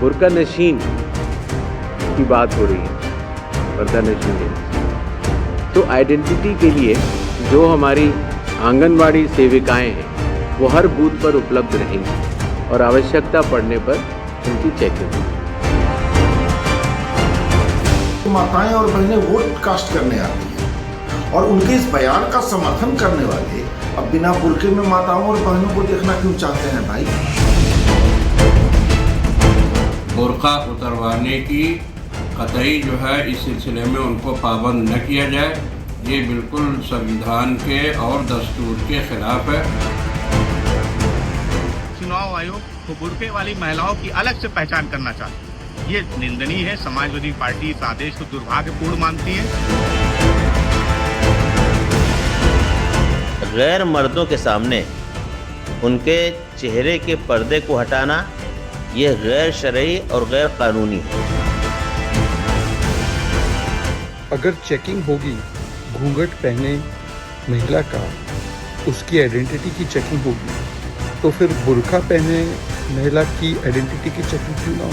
बुर्का नशीन की बात हो रही है, पर्दा नशीन है, तो आइडेंटिटी के लिए जो हमारी आंगनवाड़ी सेविकाएं हैं वो हर बूथ पर उपलब्ध रहेंगी और आवश्यकता पड़ने पर उनकी चेकिंग। माताएं और बहनें वोट कास्ट करने आती हैं और उनके इस बयान का समर्थन करने वाले अब बिना बुर्के में माताओं और बहनों को देखना क्यों चाहते हैं भाई? बुर्का उतरवाने की कतई जो है इस सिलसिले में उनको पाबंद न किया जाए, ये बिल्कुल संविधान के और दस्तूर के खिलाफ है। चुनाव आयोग को बुर्के वाली महिलाओं की अलग से पहचान करना चाहता है, ये निंदनीय है। समाजवादी पार्टी इस आदेश को दुर्भाग्यपूर्ण मानती है। गैर मर्दों के सामने उनके चेहरे के पर्दे को हटाना यह गैर शरई और गैर कानूनी है। अगर चेकिंग होगी घूंघट पहने महिला का, उसकी आइडेंटिटी की चेकिंग होगी, तो फिर बुर्का पहने महिला की आइडेंटिटी की चेकिंग क्यों ना हो?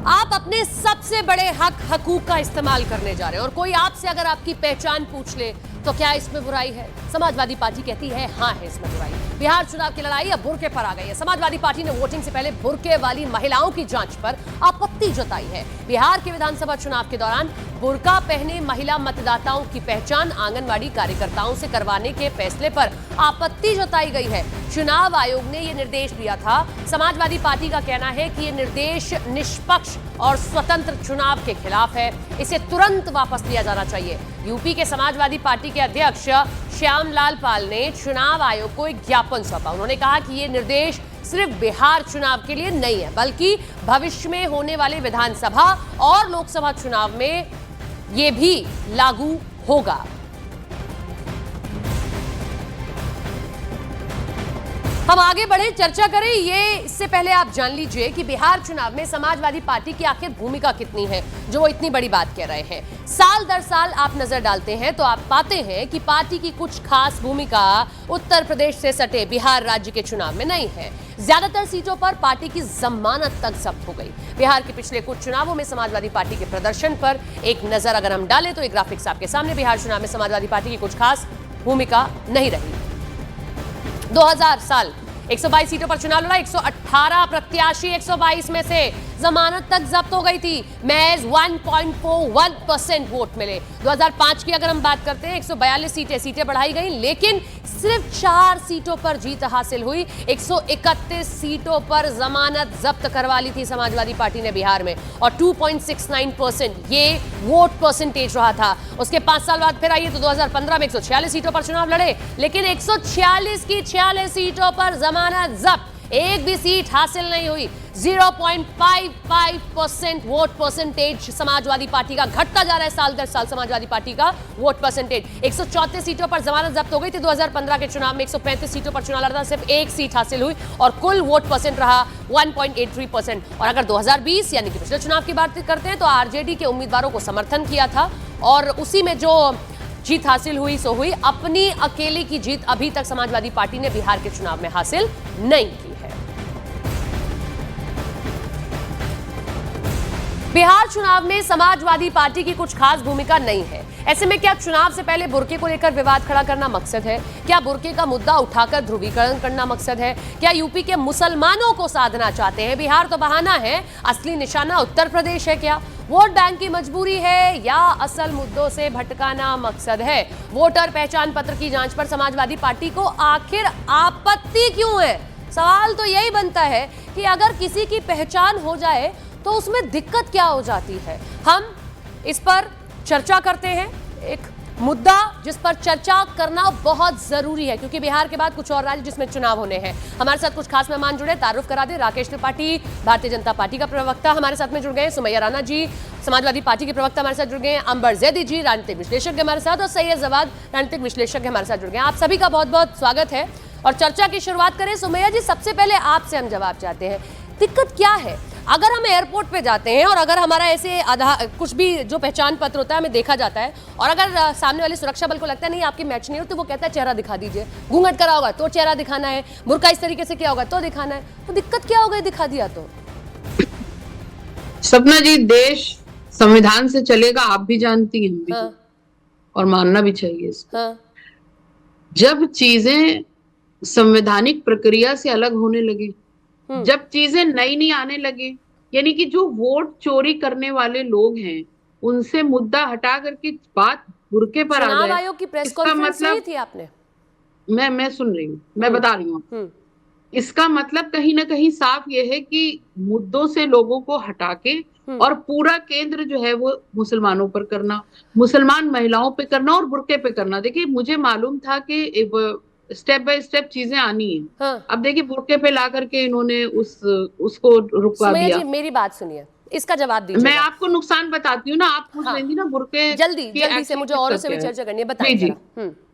आप अपने सबसे बड़े हकूक का इस्तेमाल करने जा रहे हैं और कोई आपसे अगर आपकी पहचान पूछ ले तो क्या इसमें बुराई है? समाजवादी पार्टी कहती है हाँ है इसमें बुराई। बिहार चुनाव की लड़ाई अब बुर्के पर आ गई है। समाजवादी पार्टी ने वोटिंग से पहले बुर्के वाली महिलाओं की जांच पर आपत्ति जताई है। बिहार के विधानसभा चुनाव के दौरान बुर्का पहने महिला मतदाताओं की पहचान आंगनवाड़ी कार्यकर्ताओं से करवाने के फैसले पर आपत्ति जताई गई है। चुनाव आयोग ने यह निर्देश दिया था। समाजवादी पार्टी का कहना है कि यह निर्देश निष्पक्ष और स्वतंत्र चुनाव के खिलाफ है, इसे तुरंत वापस लिया जाना चाहिए। यूपी के समाजवादी पार्टी के अध्यक्ष श्यामलाल पाल ने चुनाव आयोग को एक ज्ञापन सौंपा। उन्होंने कहा कि ये निर्देश सिर्फ बिहार चुनाव के लिए नहीं है, बल्कि भविष्य में होने वाले विधानसभा और लोकसभा चुनाव में ये भी लागू होगा। हम आगे बढ़े, चर्चा करें। ये इससे पहले आप जान लीजिए कि बिहार चुनाव में समाजवादी पार्टी की आखिर भूमिका कितनी है, जो वो इतनी बड़ी बात कह रहे हैं। साल दर साल आप नजर डालते हैं तो आप पाते हैं कि पार्टी की कुछ खास भूमिका उत्तर प्रदेश से सटे बिहार राज्य के चुनाव में नहीं है। ज्यादातर सीटों पर पार्टी की जमानत तक जब्त हो गई। बिहार के पिछले कुछ चुनावों में समाजवादी पार्टी के प्रदर्शन पर एक नजर अगर हम डालें तो एक ग्राफिक्स आपके सामने। बिहार चुनाव में समाजवादी पार्टी की कुछ खास भूमिका नहीं रही। 2000 साल 122 सीटों पर चुनाव लड़ा। 118 प्रत्याशी 122 में से जमानत तक जब्त हो गई थी। महज 1.41% वोट मिले। 2005 की अगर हम बात करते हैं 142 सीटें बढ़ाई गई, लेकिन सिर्फ 4 सीटों पर जीत हासिल हुई। 131 सीटों पर जमानत जब्त करवा ली थी समाजवादी पार्टी ने बिहार में और 2.69% ये वोट परसेंटेज रहा था। उसके 5 साल बाद फिर आइए तो 2015 में 146 सीटों पर चुनाव लड़े, लेकिन 146 की 46 सीटों पर जमानत जब्त, एक भी सीट हासिल नहीं हुई। 0.55% वोट परसेंटेज समाजवादी पार्टी का घटता जा रहा है साल दर साल। समाजवादी पार्टी का वोट परसेंटेज 134 सीटों पर जमानत जब्त हो गई थी। 2015 के चुनाव में 135 सीटों पर चुनाव लड़ा, सिर्फ एक सीट हासिल हुई और कुल वोट परसेंट रहा 1.83%। और अगर 2020 यानी कि पिछले चुनाव की बात करते हैं तो आरजेडी के उम्मीदवारों को समर्थन किया था और उसी में जो जीत हासिल हुई सो हुई। अपनी अकेले की जीत अभी तक समाजवादी पार्टी ने बिहार के चुनाव में हासिल नहीं की है। बिहार चुनाव में समाजवादी पार्टी की कुछ खास भूमिका नहीं है। ऐसे में क्या चुनाव से पहले बुर्के को लेकर विवाद खड़ा करना मकसद है? क्या बुर्के का मुद्दा उठाकर ध्रुवीकरण करना मकसद है? क्या यूपी के मुसलमानों को साधना चाहते हैं? बिहार तो बहाना है, असली निशाना उत्तर प्रदेश है क्या? वोट बैंक की मजबूरी है या असल मुद्दों से भटकाना मकसद है? वोटर पहचान पत्र की जांच पर समाजवादी पार्टी को आखिर आपत्ति क्यों है? सवाल तो यही बनता है कि अगर किसी की पहचान हो जाए तो उसमें दिक्कत क्या हो जाती है। हम इस पर चर्चा करते हैं, एक मुद्दा जिस पर चर्चा करना बहुत जरूरी है क्योंकि बिहार के बाद कुछ और राज्य जिसमें चुनाव होने हैं। हमारे साथ कुछ खास मेहमान जुड़े, तारुफ करा दे। राकेश त्रिपाठी भारतीय जनता पार्टी का प्रवक्ता हमारे साथ में जुड़ गए, सुमैया राणा जी समाजवादी पार्टी के प्रवक्ता हमारे साथ जुड़ गए, अंबर जैदी जी राजनीतिक विश्लेषज्ञ हमारे साथ और सैयद जवाद राजनीतिक विश्लेषज्ञ हमारे साथ जुड़ गए। आप सभी का बहुत बहुत स्वागत है और चर्चा की शुरुआत करें। सुमैया जी, सबसे पहले आपसे हम जवाब चाहते हैं, दिक्कत क्या है? अगर हम एयरपोर्ट पे जाते हैं और अगर हमारा ऐसे आधार कुछ भी जो पहचान पत्र होता है हमें देखा जाता है और अगर सामने वाले सुरक्षा बल को लगता है नहीं आपकी मैच नहीं हो तो वो कहता है चेहरा दिखा दीजिए, घूंघट करा होगा तो चेहरा दिखाना है, बुर्का इस तरीके से किया होगा तो दिखाना है, तो दिक्कत क्या हो गई दिखा दिया तो? सपना जी, देश संविधान से चलेगा, आप भी जानती हैं, हम भी जानती हैं, और मानना भी चाहिए इसको। जब चीजें संवैधानिक प्रक्रिया से अलग होने लगे, जब चीजें नई नई आने लगे, यानी कि जो वोट चोरी करने वाले लोग हैं उनसे मुद्दा हटा करके बात बुर्के पर आ जाए। चुनाव आयोग की प्रेस कॉन्फ्रेंस सुनी थी आपने? मैं सुन रही हूँ, मैं बता रही हूँ। इसका मतलब कहीं ना कहीं साफ ये है कि मुद्दों से लोगों को हटा के और पूरा केंद्र जो है वो मुसलमानों पर करना, मुसलमान महिलाओं पे करना और बुर्के पे करना। देखिए, मुझे मालूम था कि स्टेप बाय स्टेप चीजें आनी है। अब देखिए, बुर्के पे ला करके इन्होंने उसको रुकवा दिया। जी, मेरी बात सुनिए, इसका जवाब दीजिए। मैं आपको नुकसान बताती हूँ ना, आप पूछ रही थी ना बुर्के। जल्दी से, मुझे औरों से भी चर्चा करनी है, बताइए।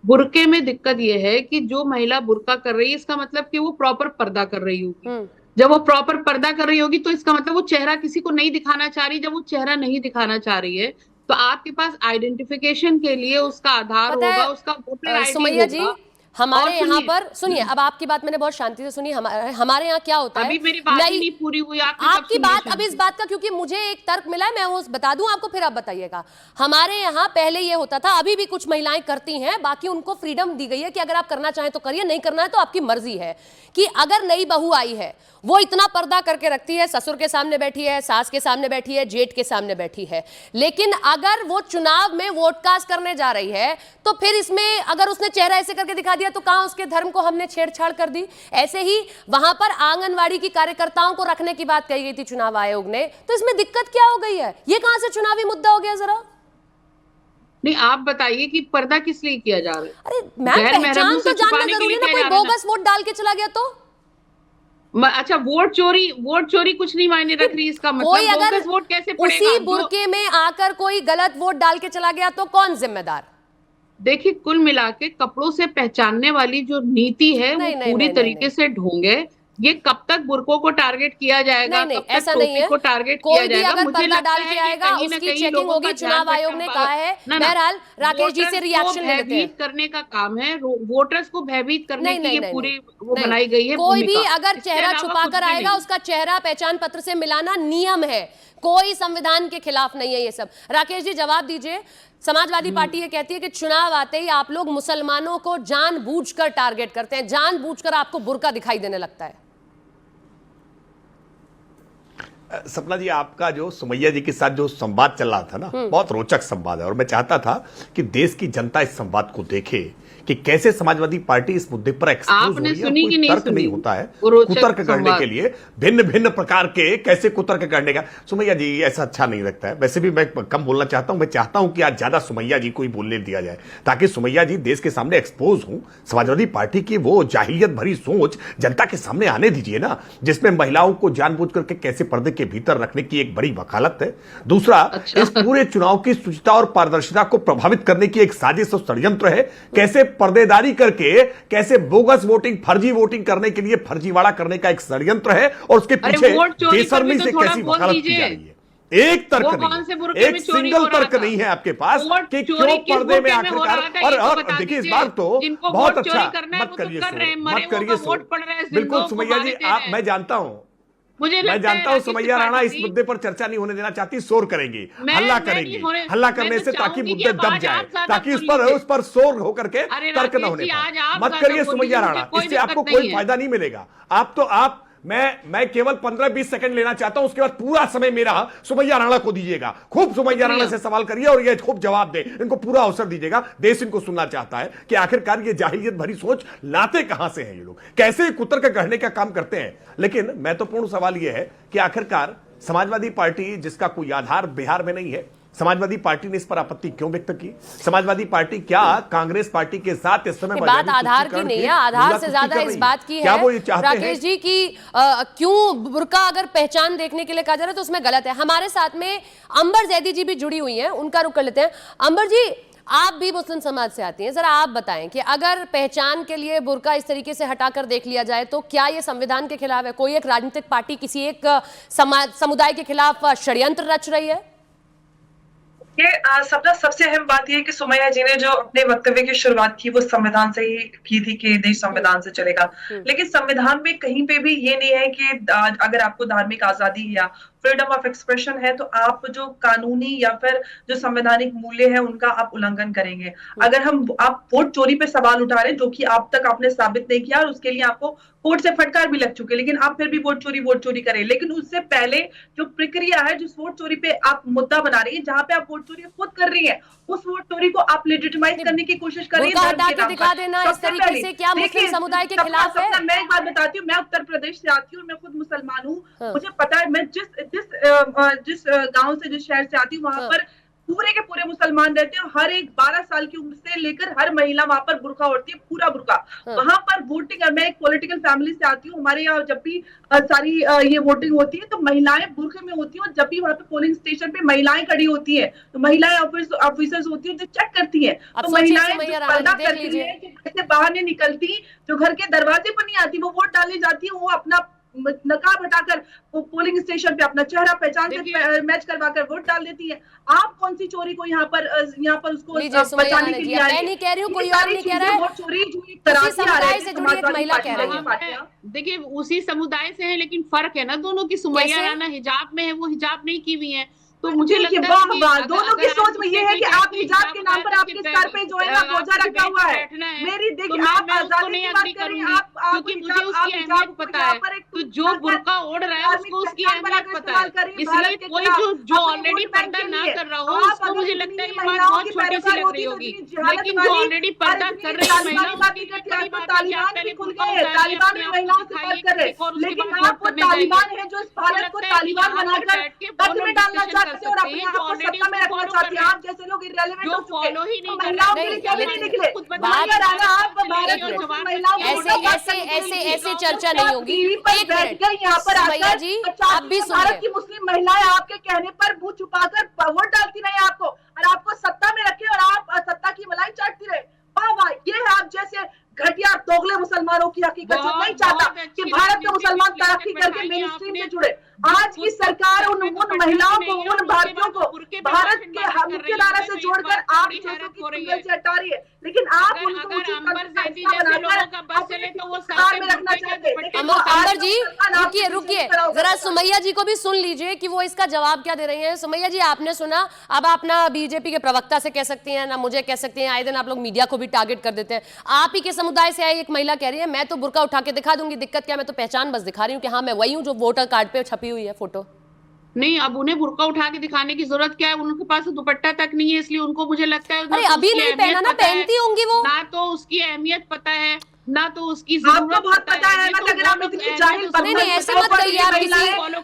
बुर्के में दिक्कत ये है कि जो महिला बुर्का कर रही है इसका मतलब कि वो प्रॉपर पर्दा कर रही होगी। जब वो प्रॉपर पर्दा कर रही होगी तो इसका मतलब वो चेहरा किसी को नहीं दिखाना चाह रही। जब वो चेहरा नहीं दिखाना चाह रही है तो आपके पास आइडेंटिफिकेशन के लिए उसका आधार होगा, उसका वोटर आईडी होगा। हमारे यहाँ पर सुनिए, अब आपकी बात मैंने बहुत शांति से सुनी। हमारे यहाँ क्या होता है, अभी मेरी बात नहीं पूरी हुई, आपकी बात अब इस बात का, क्योंकि मुझे एक तर्क मिला है, मैं वो बता दूं आपको, फिर आप बताइएगा। हमारे यहाँ पहले ये होता था, अभी भी कुछ महिलाएं करती हैं, बाकी उनको फ्रीडम दी गई है कि अगर आप करना चाहें तो करिए, नहीं करना है तो आपकी मर्जी है। कि अगर नई बहू आई है, वो इतना पर्दा करके रखती है, ससुर के सामने बैठी है, सास के सामने बैठी है, जेठ के सामने बैठी है, लेकिन अगर वो चुनाव में वोट कास्ट करने जा रही है तो फिर इसमें अगर उसने चेहरा ऐसे करके दिखा दिया तो कहां उसके धर्म को हमने छेड़छाड़ कर दी। ऐसे ही वहां पर आंगनवाड़ी की कार्यकर्ताओं को रखने की बात कही गई थी चुनाव आयोग ने, तो इसमें दिक्कत क्या हो गई है? ये कहां से चुनावी मुद्दा हो गया जरा? नहीं, आप बताइए कि पर्दा किस लिए किया जा रहा है? अरे मैम, पहचान तो जानना जरूरी ना, कोई बोगस वोट डाल के चला गया तो? अच्छा, वोट चोरी कुछ नहीं मायने रख रही, इसका मतलब कोई अगर वोट कैसे पड़ेगा? उसी बुर्के में आकर कोई गलत वोट डाल के चला गया तो कौन जिम्मेदार? देखिए, कुल मिला के कपड़ों से पहचानने वाली जो नीति है वो पूरी तरीके से ढोंग है। ये कब तक बुर्कों को टारगेट किया जाएगा? नहीं, ऐसा नहीं है। को टारगेट कोई किया भी जाएगा, अगर पर्दा डाल के आएगा उसकी चेकिंग होगी, चुनाव आयोग ने कहा है। बहरहाल राकेश जी से रिएक्शन ले लेते हैं। करने का काम है, वोटर्स को भयभीत करने की ये पूरी वो बनाई गई है। कोई भी अगर चेहरा छुपा कर आएगा उसका चेहरा पहचान पत्र से मिलाना नियम है, कोई संविधान के खिलाफ नहीं है ये सब। राकेश जी, जवाब दीजिए। समाजवादी पार्टी ये कहती है कि चुनाव आते ही आप लोग मुसलमानों को जानबूझकर टारगेट करते हैं, जानबूझकर आपको बुर्का दिखाई देने लगता है। सपना जी, आपका जो सुमैया जी के साथ जो संवाद चल रहा था ना, बहुत रोचक संवाद है और मैं चाहता था कि देश की जनता इस संवाद को देखे कि कैसे समाजवादी पार्टी इस मुद्दे पर एक्सपोज हो रही है। कोई तर्क नहीं होता है कुतर्क करने के लिए, भिन्न भिन्न प्रकार के कैसे कुतर्क करने का। सुमैया जी, ऐसा अच्छा नहीं लगता है। वैसे भी मैं कम बोलना चाहता हूं, मैं चाहता हूं कि आज ज्यादा सुमैया जी को ही बोलने दिया जाए ताकि सुमैया जी देश के सामने एक्सपोज हों। समाजवादी पार्टी की वो जाहिलियत भरी सोच जनता के सामने आने दीजिए ना, जिसमें महिलाओं को जानबूझ करके कैसे पर्दे के भीतर रखने की एक बड़ी वकालत है। दूसरा, इस पूरे चुनाव की शुचिता और पारदर्शिता को प्रभावित करने की एक साजिश और षड्यंत्र है। कैसे पर्देदारी करके, कैसे बोगस वोटिंग, फर्जी वोटिंग करने के लिए फर्जीवाड़ा करने का एक षड्यंत्र है और उसके पीछे बेशर्मी से कैसी वकालत की जा रही है। एक तर्क नहीं, एक सिंगल तर्क नहीं है आपके पास कि क्यों पर्दे में आखिरकार। और देखिए, इस बार तो बहुत अच्छा, मत करिए शोर। बिल्कुल सुमैया जी, मैं जानता हूं, मैं जानता हूं सुमैया राणा इस मुद्दे पर चर्चा नहीं होने देना चाहती, शोर करेंगी, हल्ला करेंगी, हल्ला करने से ताकि मुद्दे दब जाए, ताकि उस पर शोर होकर के तर्क न होने पाए। मत करिए सुमैया राणा, इससे आपको कोई फायदा नहीं मिलेगा। मैं केवल 15-20 सेकंड लेना चाहता हूं, उसके बाद पूरा समय मेरा सुमैया राणा को दीजिएगा। खूब सुमैया राणा से सवाल करिए और ये खूब जवाब दे, इनको पूरा अवसर दीजिएगा। देश इनको सुनना चाहता है कि आखिरकार ये जाहिलियत भरी सोच लाते कहां से हैं ये लोग, कैसे कुतर्क कहने का काम करते हैं। लेकिन महत्वपूर्ण सवाल यह है कि आखिरकार समाजवादी पार्टी, जिसका कोई आधार बिहार में नहीं है, समाजवादी पार्टी ने इस पर आपत्ति क्यों व्यक्त की? समाजवादी पार्टी क्या कांग्रेस पार्टी के साथ इस समय बात आधार की नहीं है, आधार से ज्यादा इस बात की है राकेश जी की क्यों बुर्का अगर पहचान देखने के लिए कहा जा रहा है तो उसमें गलत है। हमारे साथ में अंबर जैदी जी भी जुड़ी हुई हैं, उनका रुख कर लेते हैं। अंबर जी, आप भी मुस्लिम समाज से आती हैं, जरा आप बताएं कि अगर पहचान के लिए बुर्का इस तरीके से हटाकर देख लिया जाए तो क्या ये संविधान के खिलाफ है? कोई एक राजनीतिक पार्टी किसी एक समुदाय के खिलाफ षड्यंत्र रच रही है? ये सबसे अहम बात यह है कि सुमैया जी ने जो अपने वक्तव्य की शुरुआत की वो संविधान से ही की थी कि देश संविधान से चलेगा, लेकिन संविधान में कहीं पे भी ये नहीं है कि अगर आपको धार्मिक आजादी या फ्रीडम ऑफ एक्सप्रेशन है तो आप जो कानूनी या फिर जो संवैधानिक मूल्य है उनका आप उल्लंघन करेंगे। अगर आप वोट चोरी पे सवाल उठा रहे हैं जो कि आप तक आपने साबित नहीं किया और उसके लिए आपको कोर्ट से फटकार भी लग चुके, लेकिन आप फिर भी वोट चोरी करें। लेकिन उससे पहले जो प्रक्रिया है, जिस वोट चोरी पे आप मुद्दा बना रही है, जहां पे आप वोट चोरी खुद कर रही है, उस वोट चोरी को आप लेजिटिमाइज करने की कोशिश कर रही है। दिखा देना इस तरीके से क्या मुस्लिम समुदाय के खिलाफ है? मैं एक बात बताती हूँ, मैं उत्तर प्रदेश से आती हूँ, मैं खुद मुसलमान हूँ। मुझे पता है, मैं जिस गांव से, जिस शहर से आती हूँ, वहां पर पूरे के पूरे मुसलमान रहते हैं। हर एक 12 साल की उम्र से लेकर हर महिला वहां पर बुर्का ओढ़ती है, पूरा बुर्का। वहां पर वोटिंग, मैं एक पॉलिटिकल फैमिली से आती हूँ, हमारे यहाँ जब भी सारी ये वोटिंग होती है तो महिलाएं बुर्के में होती है, और जब भी वहां पे पोलिंग स्टेशन पे महिलाएं खड़ी होती है तो महिलाएं ऑफिसर्स होती है जो चेक करती है। तो महिलाएं पर्दा करती है कि ऐसे बाहर नहीं निकलती, जो घर के दरवाजे पर नहीं आती, वो वोट डालने जाती है, वो अपना नकाब हटाकर वो पोलिंग स्टेशन पे अपना चेहरा पहचान से मैच करवाकर वोट डाल देती है। आप कौन सी चोरी को यहाँ पर उसको बचाने के लिए आए? मैं नहीं कह रही हूँ, कोई और नहीं कह रहा है, उसी समुदाय से जुड़ी एक महिला कह रही है। देखिए, उसी समुदाय से है, लेकिन फर्क है ना दोनों की। सुमैया राना हिजाब में है, वो हिजाब नहीं की हुई है। तो मुझे लगता है कि दोनों की सोच में ये है कि आप हिजाब के नाम पर आपके सर पे जो है ना बोझा रखा हुआ है। मेरी देखिए, आप आजादी की बात करें, क्योंकि मुझे उसकी अहमियत पता है। तो जो बुर्का ओढ़ रहा है उसको उसकी अहमियत पता है, इसलिए कोई जो ऑलरेडी पर्दा ना कर रहा हो उसको मुझे लगता है ये बात बहुत छोटी सी लग रही होगी, लेकिन जो ऑलरेडी पर्दा कर रही है महिलाओं तालिबान भी खुल गए, तालिबान भी महिलाओं से बात कर रहे हैं, लेकिन आप वो तालिबान है जो इस भारत को तालिबान बनाकर कब्जे में डालना चाहते हैं और अपने आप को सत्ता में रखना चाहते हैं। आप जैसे लोग इररिलेवेंट हो चुके हैं, महिलाओं के लिए कभी नहीं निकले। ऐसे चर्चा नहीं होगी। एक मिनट, यहाँ पर आप भी भारत की मुस्लिम महिलाएं आपके कहने पर मुंह छुपाकर वोट डालती रहे आपको, और आपको सत्ता में रखे और आप सत्ता की मलाई चाटती रहे। वाह वाह, ये है आप जैसे घटिया दोगले मुसलमानों की हकीकत जो नहीं चाहता कि भारत के मुसलमान तरक्की करके मेन स्ट्रीम से जुड़े। आज की सरकार उन महिलाओं को, उन भारतीयों को भारत के मुख्य धारा से जोड़कर आप जैसों की चुंगल से हटा रही है, लेकिन आप उनको में रखना चाहते हैं। अंबर जी रुकिए जरा, सुमैया जी को भी सुन लीजिए कि वो इसका जवाब क्या दे रही हैं। सुमैया जी, आपने सुना, अब आप ना बीजेपी के प्रवक्ता से कह सकती हैं, ना मुझे कह सकती हैं, आए दिन आप लोग मीडिया को भी टारगेट कर देते हैं। आप ही के समुदाय से आई एक महिला कह रही है मैं तो बुर्का उठा के दिखा दूंगी, दिक्कत क्या, मैं तो पहचान बस दिखा रही हूँ कि हाँ मैं वही हूँ जो वोटर कार्ड पे छपी हुई है फोटो। नहीं, अब उन्हें बुर्का उठा के दिखाने की जरूरत क्या है? उनके पास दुपट्टा तक नहीं है, इसलिए उनको मुझे लगता है अरे अभी नहीं पहना ना, पहनती होंगी वो। ना तो उसकी अहमियत पता है, ना तो उसकी जरूरत पता है। अगर आप इतनी जाहिल नहीं ऐसे मत करिए, आप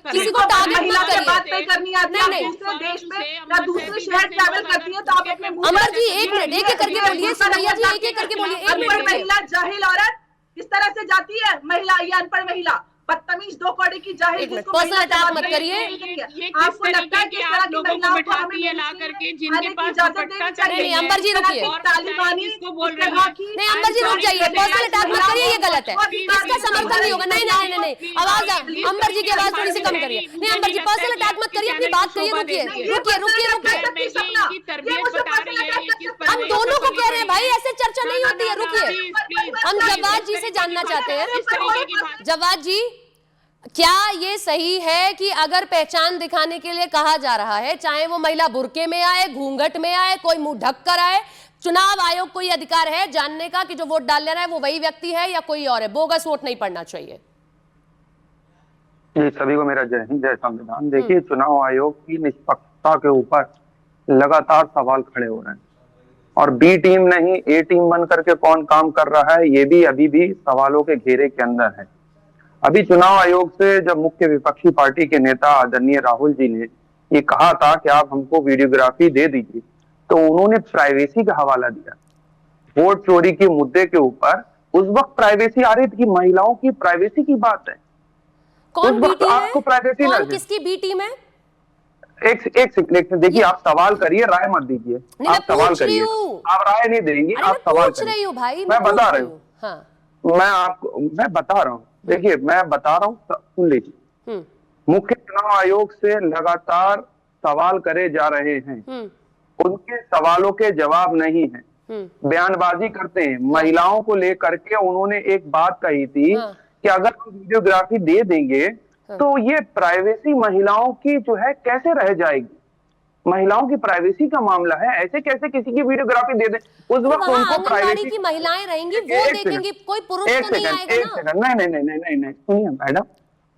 किसी को टारगेट मत करिए। बात नहीं करनी आती है, दूसरे देश में या दूसरे शहर ट्रैवल करती है तो आप अपने अमर जी एक मिनट, एक एक करके बोलिए, सुमैया जी एक एक करके बोलिए। अनपढ़ महिला, जाहिल औरत किस तरह से जाती है महिला, ये अनपढ़ महिला, बदतमीज, दो कौड़ी की जाहिल, पर्सनल अटैक मत करिए। आपको लगता है कि इस तरह की महिलाओं को हमें ला करके जिनके पास दुपट्टा नहीं, अंबर जी रुकिए, तालिबानी बोल रहे हैं, नहीं अंबर जी रुक जाइए, पर्सनल अटैक मत करिए, ये गलत है, इसका समर्थन नहीं होगा। नहीं नहीं नहीं, आवाज अंबर जी की आवाज थोड़ी सी कम करिए। नहीं अंबर जी, पर्सनल अटैक मत करिए, अपनी बात करिए, रुकिए रुकिए रुकिए रुकिए, हम दोनों को कह रहे हैं भाई, ऐसे चर्चा नहीं होती है, रुकिए। हम जवाद जी से जानना चाहते हैं, जवाद जी क्या ये सही है कि अगर पहचान दिखाने के लिए कहा जा रहा है, चाहे वो महिला बुर्के में आए, घूंघट में आए, कोई मुंह ढक कर आए, चुनाव आयोग को ये अधिकार है जानने का कि जो वोट डालने रहा है वो वही व्यक्ति है या कोई और है? बोगस वोट नहीं पड़ना चाहिए। जी, सभी को मेरा जय हिंद, जय संविधान। देखिए, चुनाव आयोग की निष्पक्षता के ऊपर लगातार सवाल खड़े हो रहे हैं, और बी टीम नहीं ए टीम बन करके कौन काम कर रहा है ये भी अभी भी सवालों के घेरे के अंदर है। अभी चुनाव आयोग से जब मुख्य विपक्षी पार्टी के नेता आदरणीय राहुल जी ने ये कहा था कि आप हमको वीडियोग्राफी दे दीजिए, तो उन्होंने प्राइवेसी का हवाला दिया। वोट चोरी के मुद्दे के ऊपर उस वक्त प्राइवेसी आ रही थी कि महिलाओं की प्राइवेसी की बात है। कौन बी टीम है? आपको प्राइवेसी कौन किसकी बी टीम है? एक सेकंड देखिए, आप सवाल करिए, राय मत दीजिए। आप सवाल करिए, आप राय नहीं देंगे, आप सवाल करिए। भाई मैं बता रही हूँ, मैं बता रहा हूँ। देखिए मैं बता रहा हूँ, सुन लीजिए। मुख्य चुनाव आयोग से लगातार सवाल करे जा रहे हैं, उनके सवालों के जवाब नहीं है, बयानबाजी करते हैं। महिलाओं को लेकर के उन्होंने एक बात कही थी कि अगर हम वीडियोग्राफी दे देंगे तो ये प्राइवेसी महिलाओं की जो है कैसे रह जाएगी, महिलाओं की प्राइवेसी का मामला है, ऐसे कैसे किसी की वीडियोग्राफी दे दें। उस वक्त उनको प्राइवेसी की महिलाएं रहेंगी, वो देखेंगी, कोई पुरुष तो नहीं आएगा ना। नहीं, सुनिए मैडम,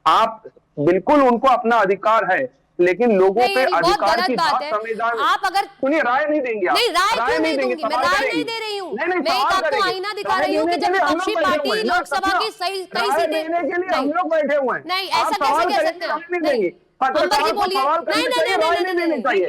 आप बिल्कुल उनको अपना अधिकार है, लेकिन लोगों पे अधिकार की बात संविधान। आप अगर सुनिए, राय नहीं देंगे आप। नहीं, राय नहीं दूंगी, मैं राय नहीं दे रही हूँ, मैं आपको आईना दिखा रही हूँ कि जब विपक्षी पार्टी लोकसभा की कई सीटें, हम लोग बैठे हुए हैं, नहीं ऐसा कैसे कह सकते हैं आप? अंबर जी बोलिए। नहीं,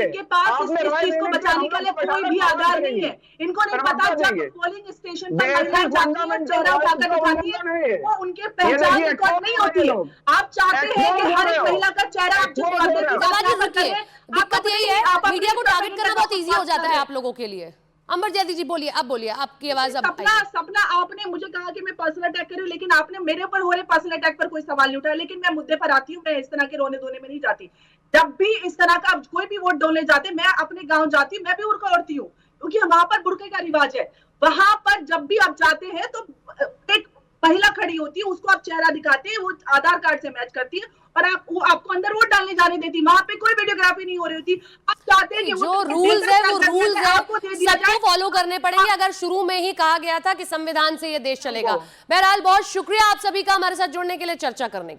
इनके पास इस चीज को बचाने के लिए कोई भी आधार नहीं है। इनको नहीं पता जब पोलिंग स्टेशन पर महिलाएं जाती हैं, चेहरा उठाकर दिखाती है, वो उनके पहचान रिकॉर्ड नहीं होती है। आप चाहते हैं कि हर एक महिला का चेहरा आप जिस पर्दे की बात करें, दिक्कत यही है, मीडिया को टारगेट करना बहुत इजी हो जाता है आप लोगों के लिए। अमर जयदी जी बोलिए, अब बोलिए, आपकी आवाज अब सपना आपने मुझे कहा कि मैं पर्सनल अटैक कर रही हूँ, लेकिन आपने मेरे ऊपर हो रहे पर्सनल अटैक पर कोई सवाल नहीं उठाया। लेकिन मैं मुद्दे पर आती हूँ, मैं इस तरह के रोने धोने में नहीं जाती। जब भी इस तरह का कोई भी वोट डोलने जाते, मैं अपने गांव जाती, मैं भी बुर्का ओढ़ती हूँ, क्योंकि वहां पर बुर्के का रिवाज है। वहां पर जब भी आप जाते हैं तो एक महिला खड़ी होती है, उसको आप चेहरा दिखाते हैं, वो आधार कार्ड से मैच करती है और वो आपको अंदर वोट डालने जाने देती। वहां पे कोई वीडियोग्राफी नहीं हो रही होती। आप चाहते हैं कि जो रूल्स है वो रूल्स है, सबको फॉलो करने पड़ेंगे। अगर शुरू में ही कहा गया था कि संविधान से ये देश चलेगा। बहरहाल बहुत शुक्रिया आप सभी का हमारे साथ जुड़ने के लिए, चर्चा करने के लिए।